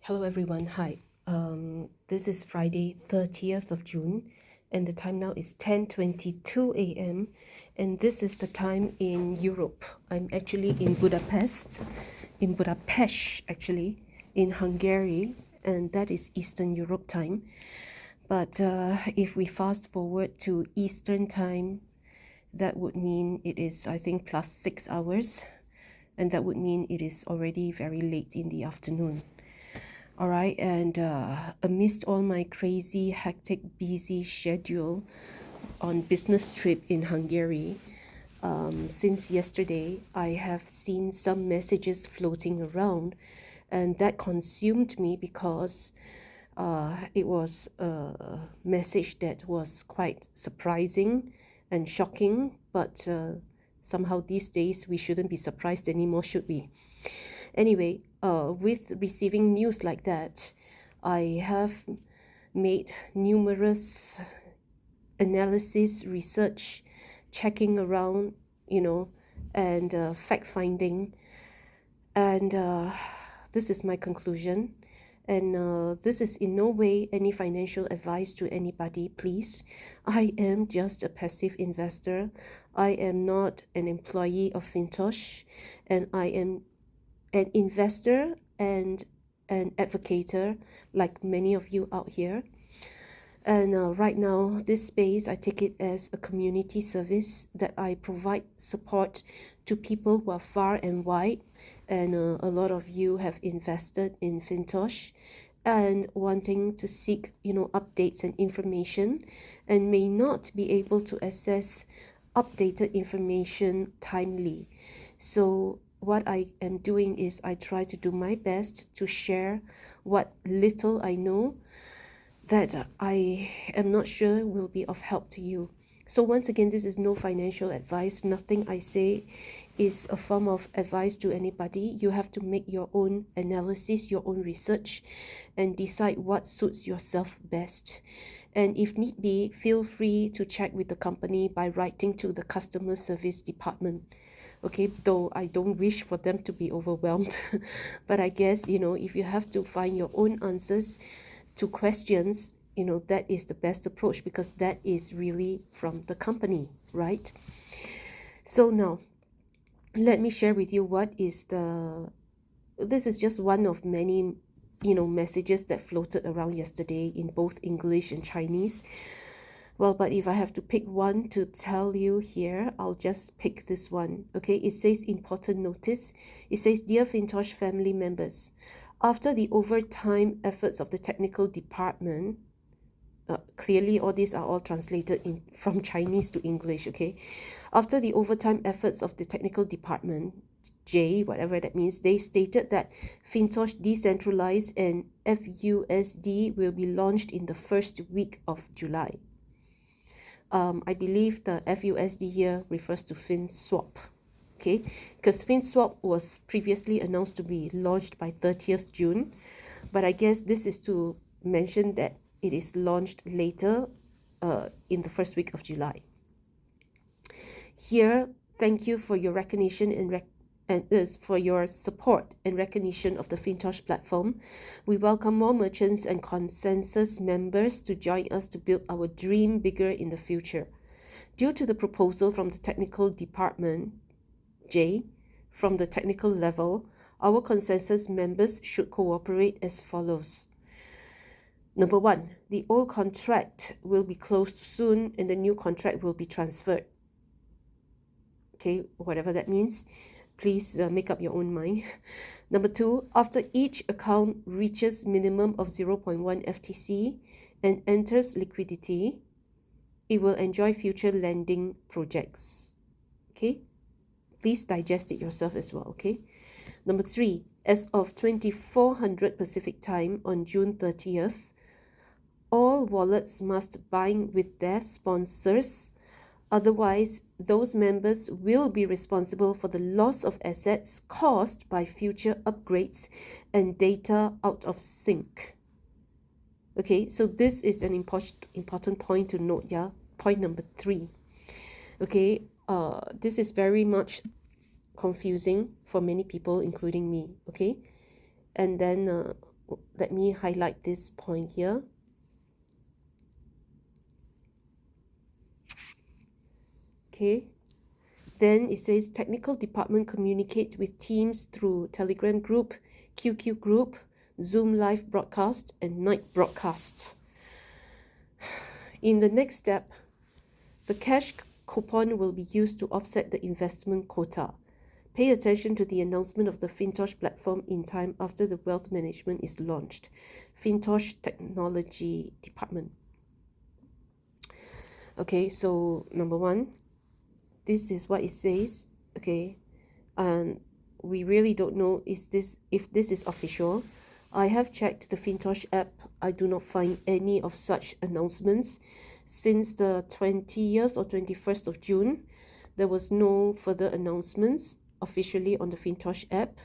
Hello everyone, hi. This is Friday 30th of June and the time now is 10:22 a.m. and this is the time in Europe. I'm actually in Budapest actually, in Hungary, and that is Eastern Europe time. But if we fast forward to Eastern time, that would mean it is, I think, plus 6 hours, and that would mean it is already very late in the afternoon. All right, and amidst all my crazy, hectic, busy schedule on business trip in Hungary, since yesterday, I have seen some messages floating around, and that consumed me because it was a message that was quite surprising and shocking, but somehow these days we shouldn't be surprised anymore, should we? Anyway, with receiving news like that, I have made numerous analysis, research, checking around, and fact-finding. And this is my conclusion. And this is in no way any financial advice to anybody, please. I am just a passive investor. I am not an employee of FINTOCH, and I am an investor and an advocator like many of you out here. And right now, this space, I take it as a community service that I provide support to people who are far and wide. And a lot of you have invested in FinTosh and wanting to seek, updates and information, and may not be able to access updated information timely. So what I am doing is I try to do my best to share what little I know that I am not sure will be of help to you. So once again, this is no financial advice. Nothing I say is a form of advice to anybody. You have to make your own analysis, your own research, and decide what suits yourself best. And if need be, feel free to check with the company by writing to the customer service department. Okay, though I don't wish for them to be overwhelmed. But I guess, if you have to find your own answers to questions, that is the best approach, because that is really from the company, right? So now, let me share with you this is just one of many, messages that floated around yesterday in both English and Chinese. Well, but if I have to pick one to tell you here, I'll just pick this one. Okay, it says important notice. It says, Dear FinTosh family members, after the overtime efforts of the technical department, clearly all these are all translated from Chinese to English, okay? After the overtime efforts of the technical department, J, whatever that means, they stated that FinTosh decentralized and FUSD will be launched in the first week of July. I believe the FUSD here refers to FinSwap, okay? Because FinSwap was previously announced to be launched by 30th June, but I guess this is to mention that it is launched later in the first week of July. Here, thank you for your recognition and for your support and recognition of the FinTosh platform. We welcome more merchants and consensus members to join us to build our dream bigger in the future. Due to the proposal from the technical department, J, from the technical level, our consensus members should cooperate as follows. Number one, the old contract will be closed soon and the new contract will be transferred. Okay, whatever that means. Please make up your own mind. Number two, after each account reaches minimum of 0.1 FTC and enters liquidity, it will enjoy future lending projects. Okay, please digest it yourself as well. Okay. Number three, as of 2400 Pacific time on June 30th, all wallets must bind with their sponsors. Otherwise, those members will be responsible for the loss of assets caused by future upgrades and data out of sync. Okay, so this is an important point to note, yeah? Point number three. Okay, this is very much confusing for many people, including me, okay? And then let me highlight this point here. Okay, then it says technical department communicate with teams through Telegram group, QQ group, Zoom live broadcast, and night broadcast. In the next step, the cash coupon will be used to offset the investment quota. Pay attention to the announcement of the FINTOCH platform in time after the wealth management is launched. FINTOCH Technology Department. Okay, so number one, this is what it says. Okay, and we really don't know if this is official. I have checked the FINTOCH app. I do not find any of such announcements. Since the 20th or 21st of June, there was no further announcements officially on the FINTOCH app.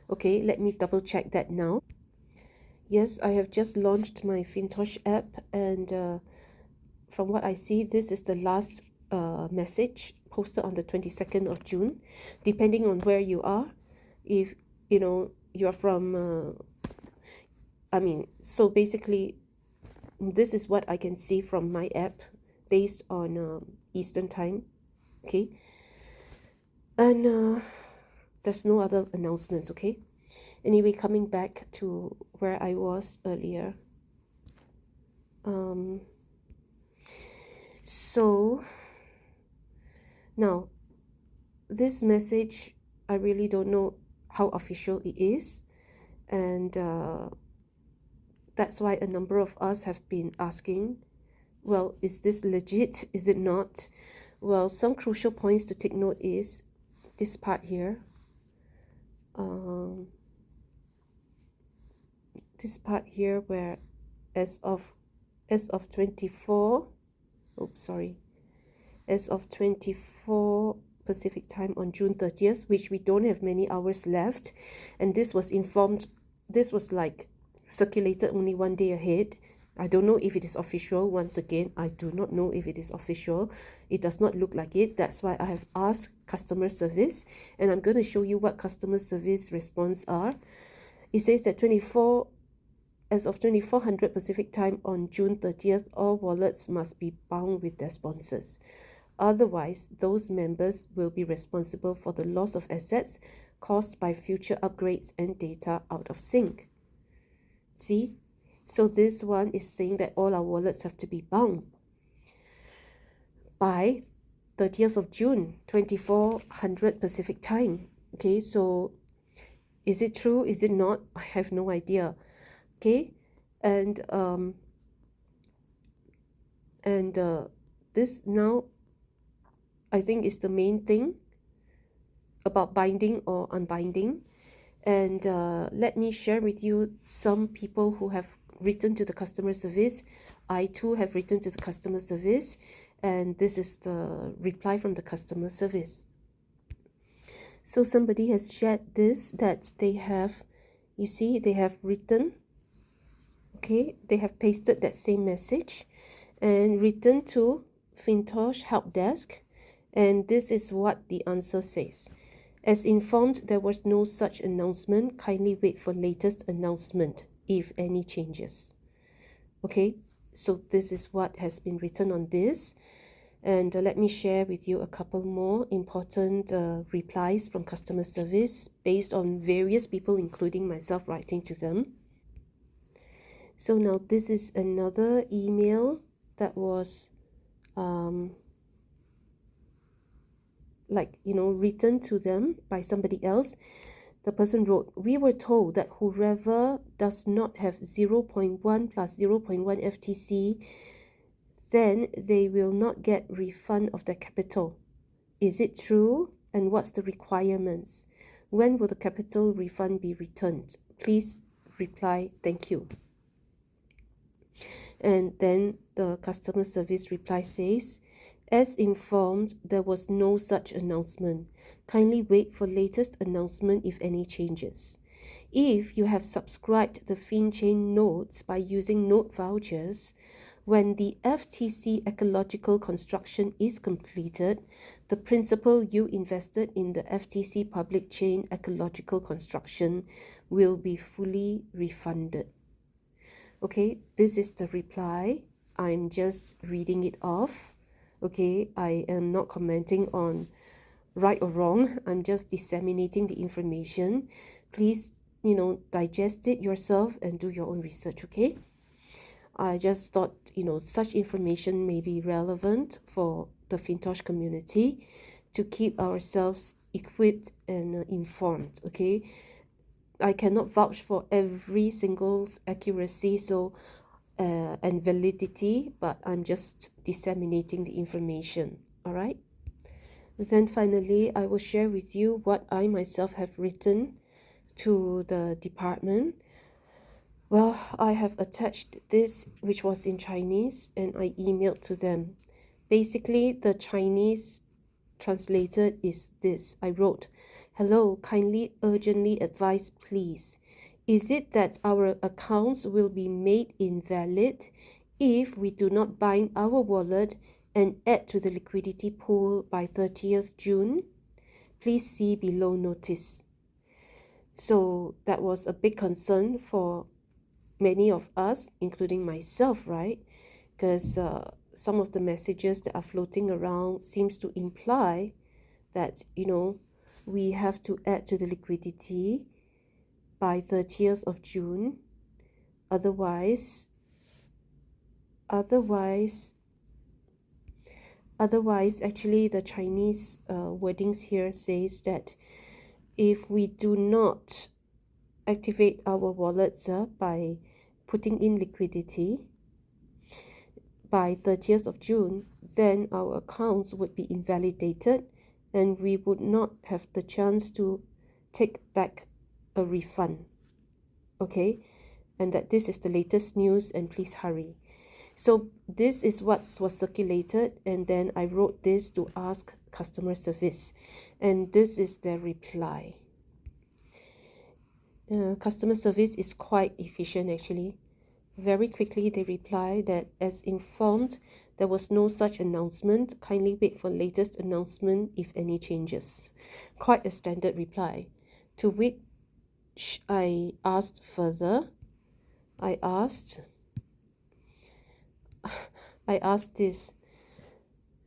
Okay, let me double check that now. Yes, I have just launched my FINTOCH app, and from what I see, this is the last message posted on the 22nd of June. Depending on where you are, if you know you're from so basically this is what I can see from my app based on Eastern time. Okay, and there's no other announcements. Okay, anyway, coming back to where I was earlier. So now this message, I really don't know how official it is, and that's why a number of us have been asking, well, is this legit? Is it not? Well, some crucial points to take note is this part here. This part here where as of 24 Pacific time on June 30th, which we don't have many hours left, and this was like circulated only one day ahead. I don't know if it is official. Once again, I do not know if it is official. It does not look like it. That's why I have asked customer service, and I'm going to show you what customer service response are. It says that as of 2400 Pacific time on June 30th, all wallets must be bound with their sponsors. Otherwise, those members will be responsible for the loss of assets caused by future upgrades and data out of sync. See? So this one is saying that all our wallets have to be bound by 30th of June, 2400 Pacific time. Okay, so is it true? Is it not? I have no idea. Okay, and this now I think is the main thing about binding or unbinding. And let me share with you some people who have written to the customer service. I too have written to the customer service, and this is the reply from the customer service. So somebody has shared this, that they have, you see, they have written, okay, they have pasted that same message and written to FINTOCH help desk, and this is what the answer says. As informed, there was no such announcement. Kindly wait for latest announcement, if any changes. Okay, so this is what has been written on this. And let me share with you a couple more important replies from customer service based on various people, including myself, writing to them. So now this is another email that was written to them by somebody else. The person wrote, we were told that whoever does not have 0.1 plus 0.1 FTC, then they will not get refund of their capital. Is it true? And what's the requirements? When will the capital refund be returned? Please reply. Thank you. And then the customer service reply says, as informed, there was no such announcement. Kindly wait for latest announcement if any changes. If you have subscribed the FinChain notes by using note vouchers, When the FTC ecological construction is completed, the principal you invested in the FTC public chain ecological construction will be fully refunded. Okay, this is the reply. I'm just reading it off. Okay, I am not commenting on right or wrong. I'm just disseminating the information. Please, digest it yourself and do your own research, okay? I just thought, such information may be relevant for the FinTOCH community to keep ourselves equipped and informed, okay? I cannot vouch for every single accuracy and validity, but I'm just disseminating the information, all right? And then finally, I will share with you what I myself have written to the department. Well, I have attached this, which was in Chinese, and I emailed to them. Basically, the Chinese translated is this. I wrote, "Hello, kindly urgently advise, please. Is it that our accounts will be made invalid if we do not bind our wallet and add to the liquidity pool by 30th June? Please see below notice." So that was a big concern for many of us, including myself, right? Because some of the messages that are floating around seems to imply that, we have to add to the liquidity by 30th of June. Otherwise, actually, the Chinese wordings here says that if we do not activate our wallets by putting in liquidity by 30th of June, then our accounts would be invalidated and we would not have the chance to take back a refund. Okay, and that this is the latest news and please hurry. So this is what was circulated, and then I wrote this to ask customer service, and this is their reply. Customer service is quite efficient actually. Very quickly they reply that as informed, there was no such announcement. Kindly wait for latest announcement if any changes. Quite a standard reply. To which I asked further. I asked this.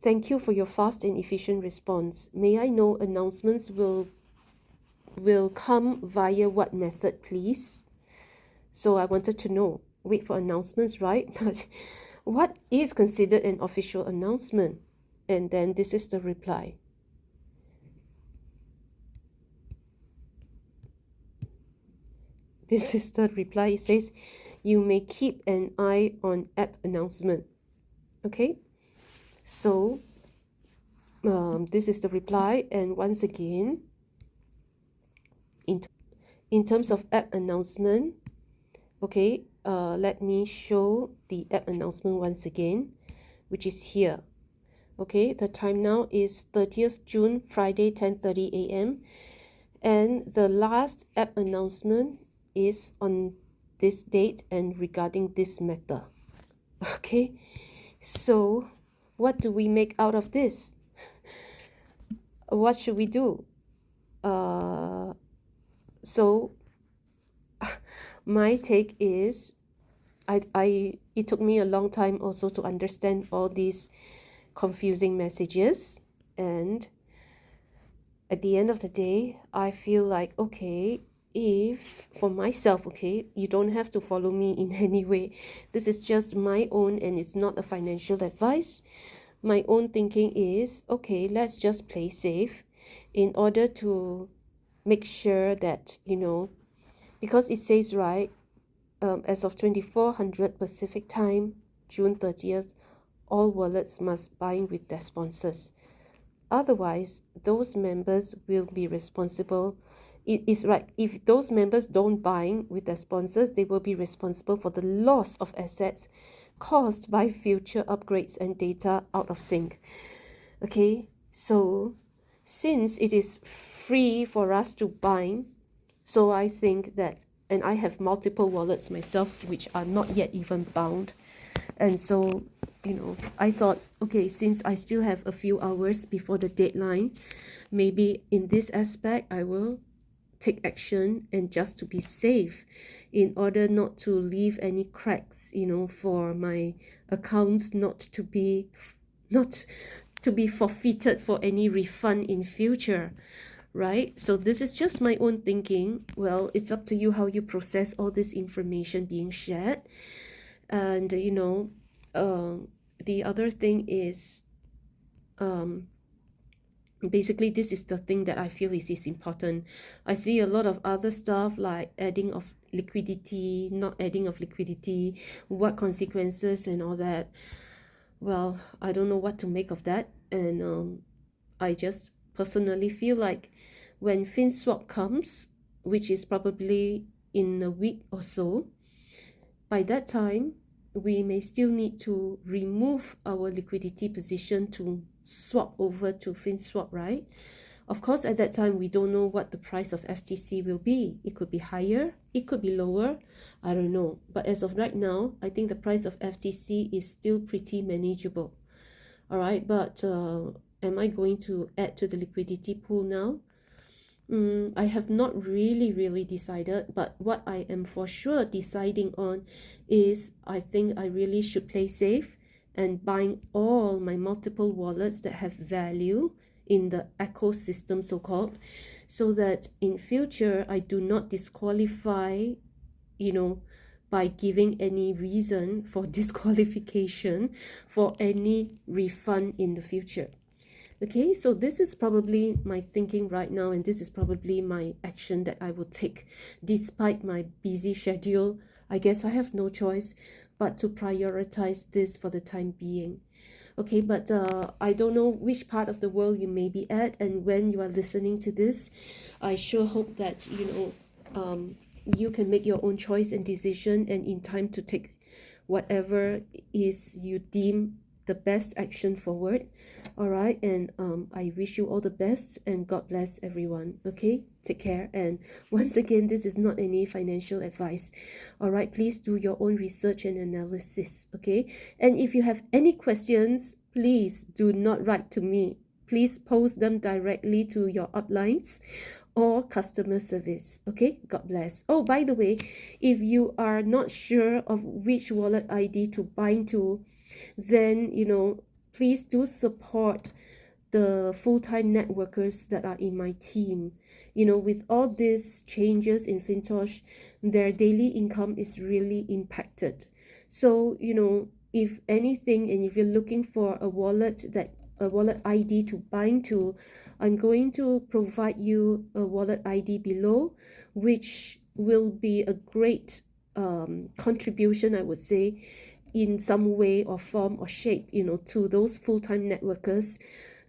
Thank you for your fast and efficient response. May I know announcements will come via what method, please? So I wanted to know. Wait for announcements, right? But what is considered an official announcement? And then this is the reply. This is the reply. It says, you may keep an eye on app announcement. Okay, so this is the reply. And once again, in terms of app announcement, okay, let me show the app announcement once again, which is here. Okay, the time now is 30th June, Friday, 10:30 a.m. And the last app announcement is on this date and regarding this matter. Okay, so what do we make out of this? What should we do? So my take is, it took me a long time also to understand all these confusing messages, and at the end of the day, I feel like, okay, if for myself, okay, you don't have to follow me in any way. This is just my own, and it's not a financial advice. My own thinking is, okay, let's just play safe in order to make sure that, because it says, right, as of 2400 Pacific time, June 30th, all wallets must bind with their sponsors. Otherwise, those members will be responsible. It is right, if those members don't bind with their sponsors, they will be responsible for the loss of assets caused by future upgrades and data out of sync. Okay, so since it is free for us to bind, so I think that and I have multiple wallets myself which are not yet even bound. And so, I thought, okay, since I still have a few hours before the deadline, maybe in this aspect I will take action, and just to be safe, in order not to leave any cracks, for my accounts not to be forfeited for any refund in future, right? So this is just my own thinking. Well, it's up to you how you process all this information being shared. And the other thing is, basically this is the thing that I feel is important. I see a lot of other stuff like adding of liquidity, not adding of liquidity, what consequences and all that. Well, I don't know what to make of that. And I just personally feel like when FinSwap comes, which is probably in a week or so, by that time we may still need to remove our liquidity position to swap over to FinSwap, right? Of course, at that time we don't know what the price of FTC will be. It could be higher, it could be lower, I don't know. But as of right now, I think the price of FTC is still pretty manageable. All right, but am I going to add to the liquidity pool now? I have not really decided, but what I am for sure deciding on is I think I really should play safe and buying all my multiple wallets that have value in the ecosystem, so-called, so that in future I do not disqualify, by giving any reason for disqualification for any refund in the future. Okay, so this is probably my thinking right now, and this is probably my action that I will take despite my busy schedule. I guess I have no choice but to prioritize this for the time being. Okay, but I don't know which part of the world you may be at, and when you are listening to this, I sure hope that you can make your own choice and decision, and in time to take whatever is you deem the best action forward. All right, and I wish you all the best, and God bless everyone. Okay, take care. And once again, this is not any financial advice. All right, please do your own research and analysis. Okay, and if you have any questions, please do not write to me. Please post them directly to your uplines or customer service. Okay, God bless. Oh, by the way, if you are not sure of which wallet ID to bind to, then please do support the full-time networkers that are in my team. With all these changes in FinTOch, their daily income is really impacted. So if anything, and if you're looking for a wallet ID to bind to, I'm going to provide you a wallet ID below, which will be a great contribution, I would say, in some way or form or shape, to those full-time networkers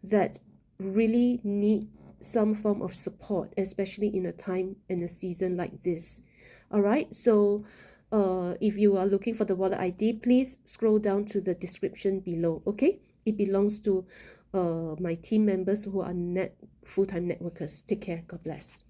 that really need some form of support, especially in a time and a season like this. All right, so if you are looking for the wallet ID, please scroll down to the description below. Okay, it belongs to my team members who are full-time networkers. Take care. God bless.